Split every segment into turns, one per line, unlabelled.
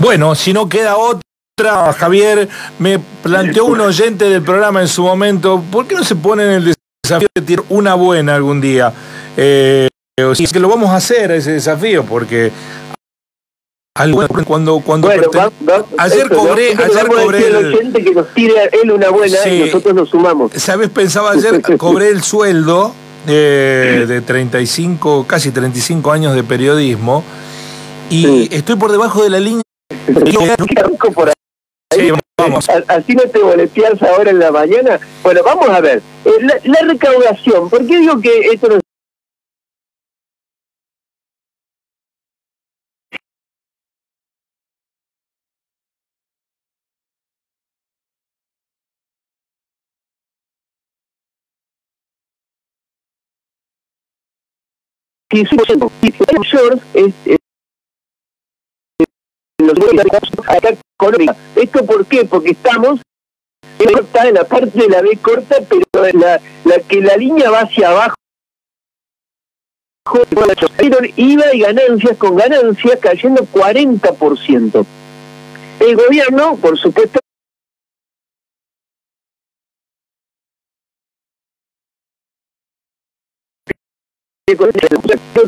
Bueno, si no queda otra, Javier, me planteó un oyente del programa en su momento, ¿por qué no se pone en el desafío de tirar una buena algún día? Es que lo vamos a hacer, ese desafío, porque cuando
bueno,
ayer cobré
el oyente que nos tire él una buena, sí, y nosotros nos sumamos.
¿Sabes? Pensaba ayer, cobré el sueldo de 35, casi 35 años de periodismo, y sí, estoy por debajo de la línea.
Por ahí. Sí, vamos. Así no te boleteas ahora en la mañana. Bueno, vamos a ver. La recaudación, ¿por qué digo que esto no ¿Esto por qué? Porque estamos en la parte de la B corta, pero la que la línea va hacia abajo, IVA y ganancias, con ganancias cayendo 40%. El gobierno, por supuesto,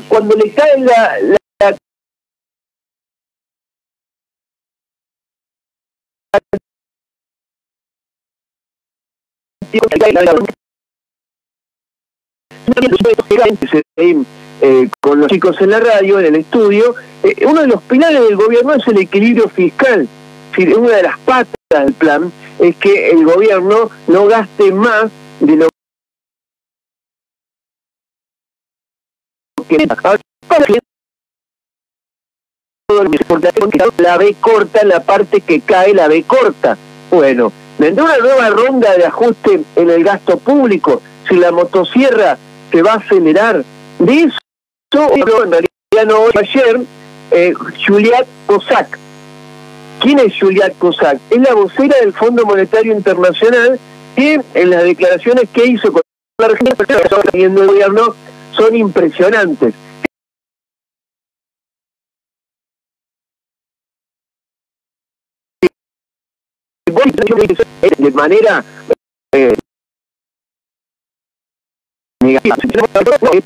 cuando le cae la con los chicos en la radio, en el estudio, uno de los pilares del gobierno es el equilibrio fiscal. Es decir, una de las patas del plan es que el gobierno no gaste más de lo que la B corta, la parte que cae la B corta. Bueno, vendrá una nueva ronda de ajuste en el gasto público. Si la motosierra se va a acelerar, de eso en realidad no hoy, ayer, Juliette Cossack. ¿Quién es Juliette Cossack? Es la vocera del Fondo Monetario Internacional, que en las declaraciones que hizo con la Argentina el gobierno son impresionantes. De manera es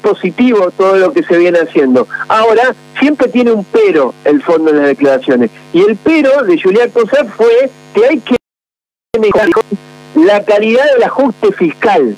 positivo todo lo que se viene haciendo. Ahora, siempre tiene un pero el fondo en las declaraciones. Y el pero de Juliette Cossack fue que hay que mejorar la calidad del ajuste fiscal.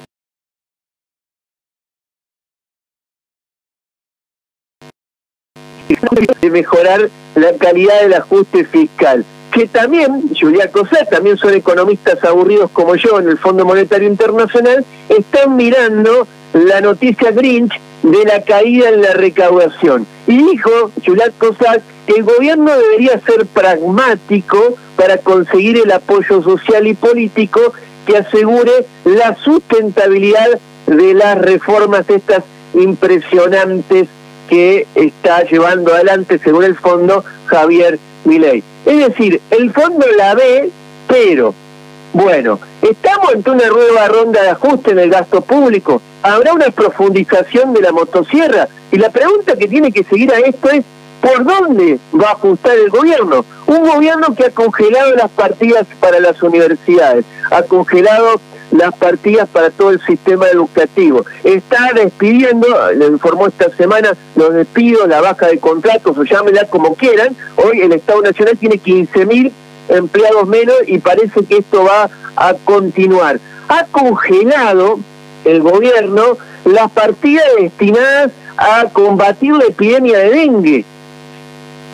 De mejorar la calidad del ajuste fiscal. Que también, Juliette Cossack, también son economistas aburridos como yo en el Fondo Monetario Internacional, están mirando la noticia Grinch de la caída en la recaudación. Y dijo Juliette Cossack que el gobierno debería ser pragmático para conseguir el apoyo social y político que asegure la sustentabilidad de las reformas estas impresionantes que está llevando adelante, según el fondo, Javier Milei. Es decir, el fondo la ve, pero, bueno, estamos ante una nueva ronda de ajuste en el gasto público. Habrá una profundización de la motosierra. Y la pregunta que tiene que seguir a esto es, ¿por dónde va a ajustar el gobierno? Un gobierno que ha congelado las partidas para las universidades, ha congelado las partidas para todo el sistema educativo. Está despidiendo, le informó esta semana, los despidos, la baja de contratos, o llámenla como quieran. Hoy el Estado Nacional tiene 15.000 empleados menos y parece que esto va a continuar. Ha congelado el gobierno las partidas destinadas a combatir la epidemia de dengue,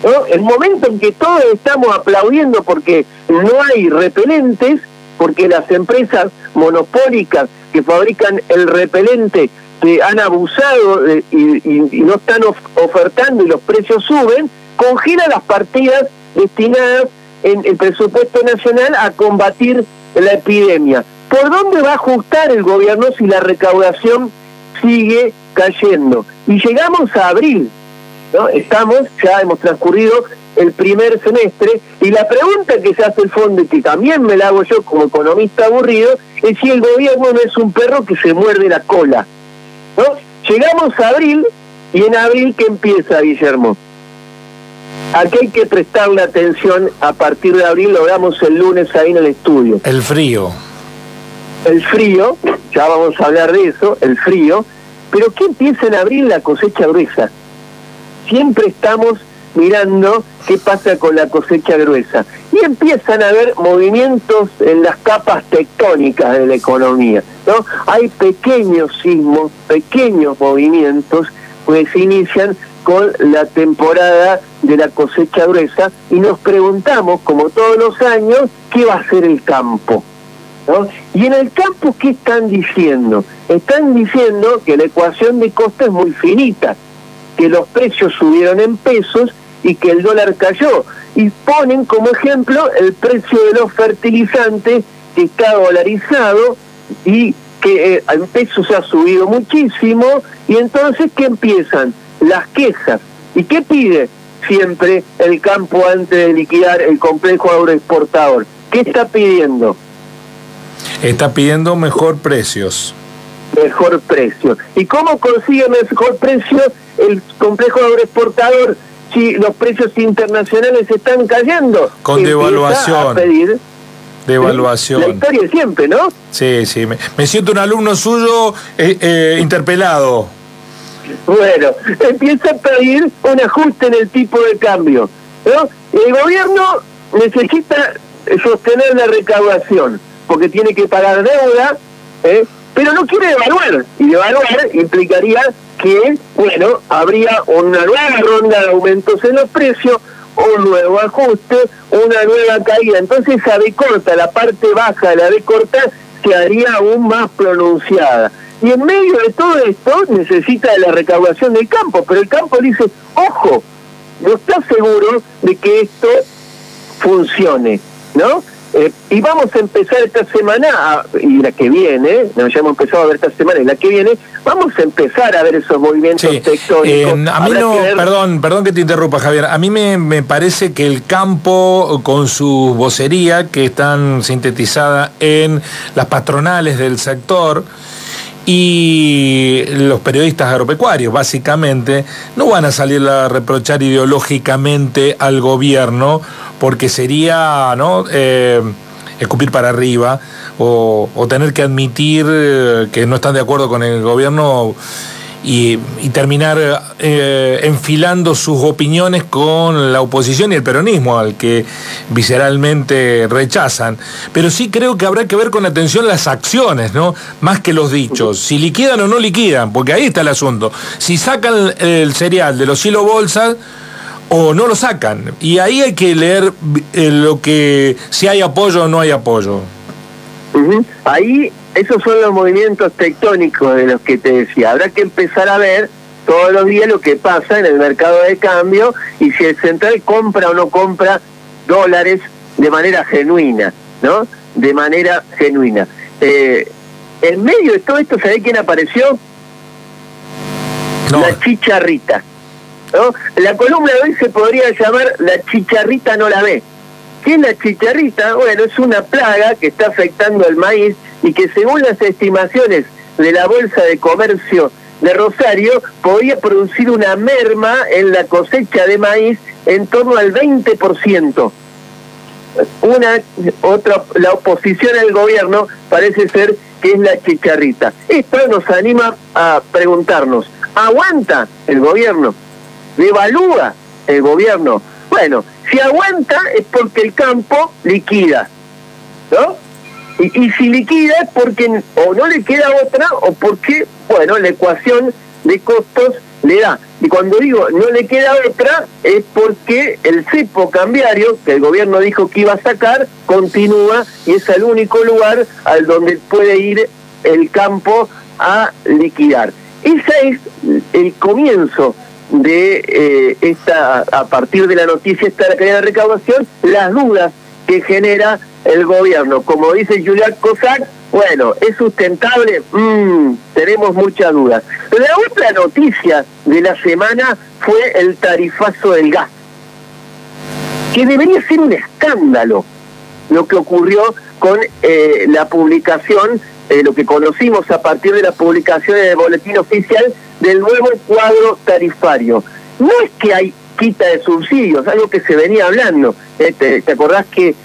¿no? El momento en que todos estamos aplaudiendo porque no hay repelentes, porque las empresas monopólicas que fabrican el repelente que han abusado y no están ofertando y los precios suben, congela las partidas destinadas en el presupuesto nacional a combatir la epidemia. ¿Por dónde va a ajustar el gobierno si la recaudación sigue cayendo? Y llegamos a abril, ¿no? Ya hemos transcurrido el primer semestre, y la pregunta que se hace el fondo, y que también me la hago yo como economista aburrido, es si el gobierno no es un perro que se muerde la cola, ¿no? Llegamos a abril, y en abril, ¿qué empieza, Guillermo? Aquí hay que prestarle atención a partir de abril, lo damos el lunes ahí en el estudio.
El frío.
El frío, ya vamos a hablar de eso, el frío, pero ¿qué empieza en abril? La cosecha gruesa. Siempre estamos mirando qué pasa con la cosecha gruesa. Y empiezan a haber movimientos en las capas tectónicas de la economía, ¿no? Hay pequeños sismos, pequeños movimientos que se inician con la temporada de la cosecha gruesa y nos preguntamos, como todos los años, ¿qué va a hacer el campo? ¿No? Y en el campo, ¿qué están diciendo? Están diciendo que la ecuación de costo es muy finita, que los precios subieron en pesos y que el dólar cayó. Y ponen como ejemplo el precio de los fertilizantes, que está dolarizado y que en pesos ha subido muchísimo. Y entonces, ¿qué empiezan? Las quejas. ¿Y qué pide siempre el campo antes de liquidar el complejo agroexportador? ¿Qué está pidiendo?
Está pidiendo mejor precios.
Mejor precio. ¿Y cómo consigue mejor precio el complejo agroexportador si los precios internacionales están cayendo?
Con devaluación.
A pedir
devaluación.
La historia de siempre, ¿no?
Sí, sí. Me siento un alumno suyo interpelado.
Bueno, empieza a pedir un ajuste en el tipo de cambio, ¿no? El gobierno necesita sostener la recaudación, porque tiene que pagar deuda, pero no quiere devaluar, y devaluar implicaría que, bueno, habría una nueva ronda de aumentos en los precios, un nuevo ajuste, una nueva caída. Entonces esa B corta, la parte baja de la B corta, se haría aún más pronunciada. Y en medio de todo esto necesita de la recaudación del campo, pero el campo dice, ojo, no está seguro de que esto funcione, ¿no? Y vamos a empezar esta semana, y la que viene, no, ya hemos empezado a ver esta semana y la que viene, vamos a empezar a ver esos movimientos tectónicos.
A mí no, perdón que te interrumpa, Javier, a mí me parece que el campo, con su vocería, que están sintetizada en las patronales del sector, y los periodistas agropecuarios, básicamente, no van a salir a reprochar ideológicamente al gobierno, porque sería, ¿no?, escupir para arriba o tener que admitir que no están de acuerdo con el gobierno y terminar enfilando sus opiniones con la oposición y el peronismo, al que visceralmente rechazan. Pero sí creo que habrá que ver con atención las acciones, ¿no?, más que los dichos. Si liquidan o no liquidan, porque ahí está el asunto. Si sacan el cereal de los silobolsas o no lo sacan. Y ahí hay que leer lo que, si hay apoyo o no hay apoyo.
Ahí, esos son los movimientos tectónicos de los que te decía. Habrá que empezar a ver todos los días lo que pasa en el mercado de cambio y si el central compra o no compra dólares de manera genuina, ¿no? De manera genuina. En medio de todo esto, ¿sabés quién apareció?
No.
La chicharrita, ¿no? La columna de hoy se podría llamar La chicharrita no la ve. ¿Qué es la chicharrita? Bueno, es una plaga que está afectando al maíz y que, según las estimaciones de la Bolsa de Comercio de Rosario, podría producir una merma en la cosecha de maíz en torno al 20%. La oposición al gobierno parece ser que es la chicharrita. Esto nos anima a preguntarnos, ¿aguanta el gobierno? ¿Devalúa el gobierno? Bueno, si aguanta es porque el campo liquida, ¿no? Y si liquida es porque o no le queda otra o porque, bueno, la ecuación de costos le da. Y cuando digo no le queda otra es porque el cepo cambiario, que el gobierno dijo que iba a sacar, continúa y es el único lugar al donde puede ir el campo a liquidar. Ese es el comienzo de a partir de la noticia esta caída de recaudación, las dudas que genera el gobierno. Como dice Julián Cossack, bueno, ¿es sustentable? Tenemos muchas dudas. La otra noticia de la semana fue el tarifazo del gas, que debería ser un escándalo lo que ocurrió con la publicación, lo que conocimos a partir de la publicación del boletín oficial del nuevo cuadro tarifario. No es que hay quita de subsidios, algo que se venía hablando. ¿Te acordás que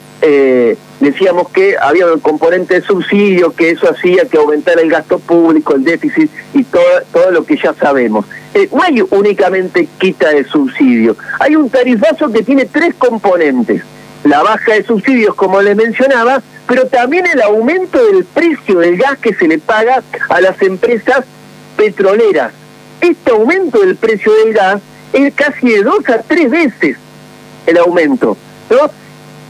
decíamos que había un componente de subsidio, que eso hacía que aumentara el gasto público, el déficit y todo lo que ya sabemos? No hay únicamente quita de subsidio, hay un tarifazo que tiene 3 componentes: la baja de subsidios, como les mencionaba, pero también el aumento del precio del gas que se le paga a las empresas petroleras. Este aumento del precio del gas es casi de 2 a 3 veces el aumento, ¿no?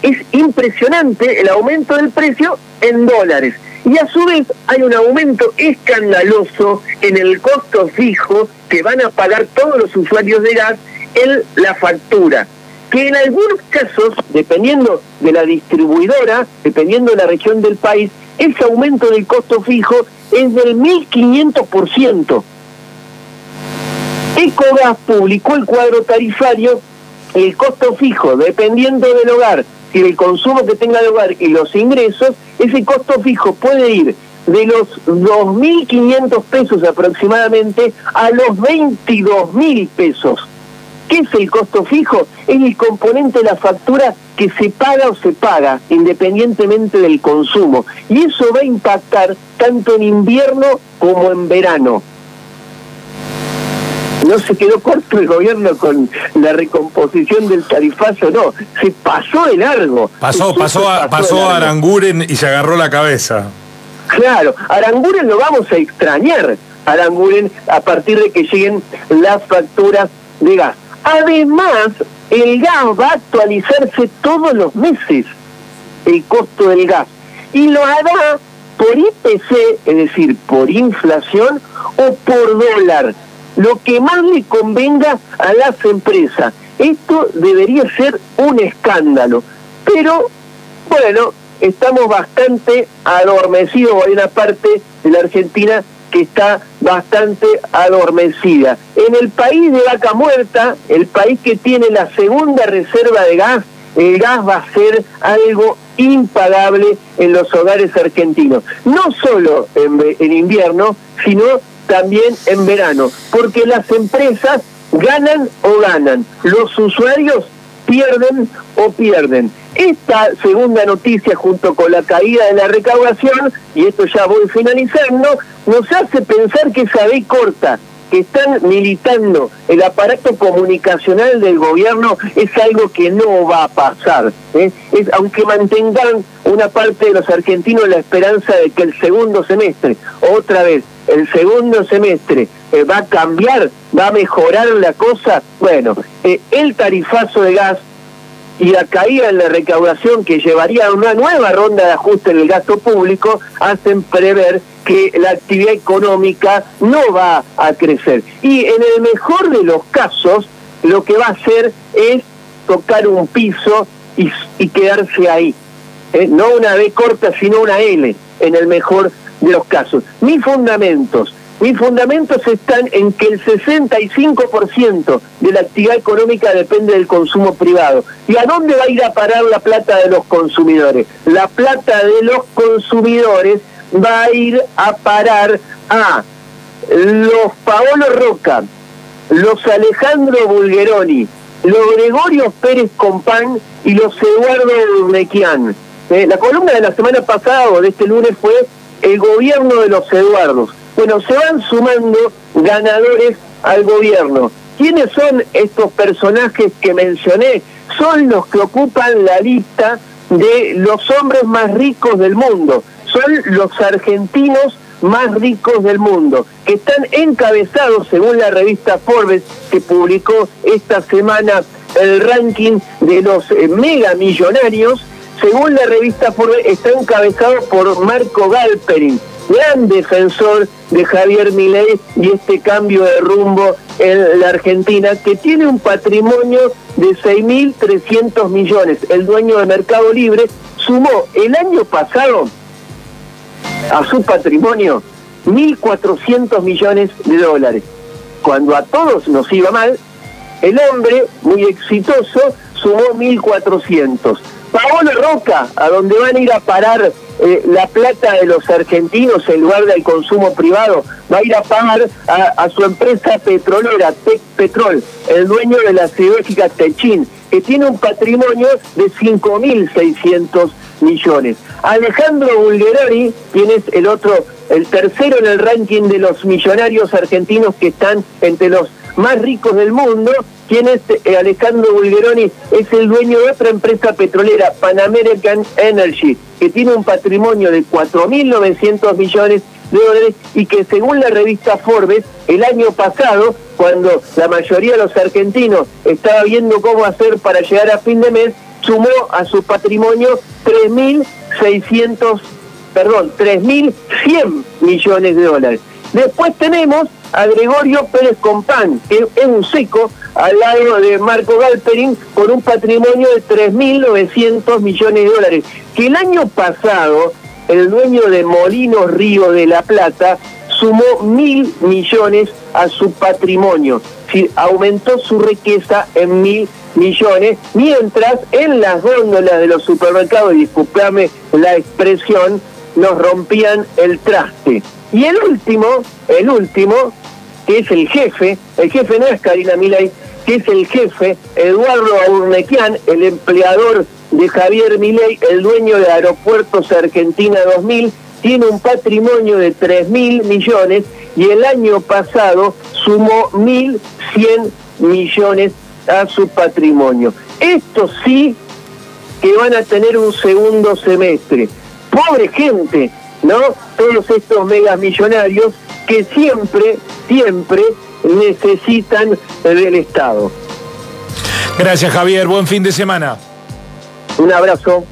Es impresionante el aumento del precio en dólares. Y a su vez hay un aumento escandaloso en el costo fijo que van a pagar todos los usuarios de gas en la factura, que en algunos casos, dependiendo de la distribuidora, dependiendo de la región del país, ese aumento del costo fijo es del 1500%. Ecogas publicó el cuadro tarifario y el costo fijo, dependiendo del hogar y del consumo que tenga el hogar y los ingresos, ese costo fijo puede ir de los 2.500 pesos aproximadamente a los 22.000 pesos. ¿Qué es el costo fijo? Es el componente de la factura que se paga o se paga, independientemente del consumo. Y eso va a impactar tanto en invierno como en verano. No se quedó corto el gobierno con la recomposición del tarifazo, no, se pasó de largo.
Pasó a Aranguren y se agarró la cabeza.
Claro, Aranguren lo vamos a extrañar, Aranguren, a partir de que lleguen las facturas de gas. Además, el gas va a actualizarse todos los meses, el costo del gas, y lo hará por IPC, es decir, por inflación o por dólar, lo que más le convenga a las empresas. Esto debería ser un escándalo, pero bueno, estamos bastante adormecidos, hay una parte de la Argentina que está bastante adormecida. En el país de vaca muerta, el país que tiene la segunda reserva de gas, el gas va a ser algo impagable en los hogares argentinos, no solo en invierno, sino también en verano, porque las empresas ganan o ganan, los usuarios pierden o pierden. Esta segunda noticia, junto con la caída de la recaudación, y esto ya voy finalizando, nos hace pensar que esa ley corta que están militando el aparato comunicacional del gobierno es algo que no va a pasar. Aunque mantengan una parte de los argentinos la esperanza de que el segundo semestre, otra vez, el segundo semestre va a cambiar, va a mejorar la cosa, bueno, el tarifazo de gas y la caída en la recaudación que llevaría a una nueva ronda de ajuste en el gasto público hacen prever que la actividad económica no va a crecer. Y en el mejor de los casos, lo que va a hacer es tocar un piso y quedarse ahí. No una B corta, sino una L, en el mejor de los casos. Mis fundamentos están en que el 65% de la actividad económica depende del consumo privado. ¿Y a dónde va a ir a parar la plata de los consumidores? La plata de los consumidores va a ir a parar a los Paolo Roca, los Alejandro Bulgeroni, los Gregorio Pérez Compán y los Eduardo Urnequian. La columna de la semana pasada o de este lunes fue el gobierno de los Eduardos. Bueno, se van sumando ganadores al gobierno. ¿Quiénes son estos personajes que mencioné? Son los que ocupan la lista de los hombres más ricos del mundo. Son los argentinos más ricos del mundo, que están encabezados, según la revista Forbes, que publicó esta semana el ranking de los megamillonarios. Según la revista Forbes, está encabezado por Marco Galperin, gran defensor de Javier Milei y este cambio de rumbo en la Argentina, que tiene un patrimonio de 6.300 millones. El dueño de Mercado Libre sumó el año pasado a su patrimonio 1.400 millones de dólares. Cuando a todos nos iba mal, el hombre, muy exitoso, sumó 1.400. Paolo Roca, a donde van a ir a parar la plata de los argentinos en lugar del consumo privado, va a ir a pagar a su empresa petrolera, Tech Petrol, el dueño de la siderúrgica Techin, que tiene un patrimonio de 5.600 millones. Alejandro Bulgeroni, quien es el tercero en el ranking de los millonarios argentinos que están entre los más ricos del mundo, quien es Alejandro Bulgeroni, es el dueño de otra empresa petrolera, Pan American Energy, que tiene un patrimonio de 4.900 millones de dólares y que según la revista Forbes, el año pasado, cuando la mayoría de los argentinos estaba viendo cómo hacer para llegar a fin de mes, sumó a su patrimonio 3.100 millones de dólares. Después tenemos a Gregorio Pérez Compán, que es un seco, al lado de Marco Galperin, con un patrimonio de 3.900 millones de dólares, que el año pasado el dueño de Molinos Río de la Plata sumó 1.000 millones a su patrimonio, sí, aumentó su riqueza en 1.000 millones, mientras en las góndolas de los supermercados, disculpame la expresión, nos rompían el traste. Y el último, que es el jefe no es Karina Milei, que es el jefe, Eduardo Aurnequian, el empleador de Javier Milei, el dueño de Aeropuertos Argentina 2000, tiene un patrimonio de 3.000 millones y el año pasado sumó 1.100 millones a su patrimonio. Estos sí que van a tener un segundo semestre. Pobre gente, ¿no? Todos estos megas millonarios que siempre necesitan del Estado.
Gracias, Javier. Buen fin de semana.
Un abrazo.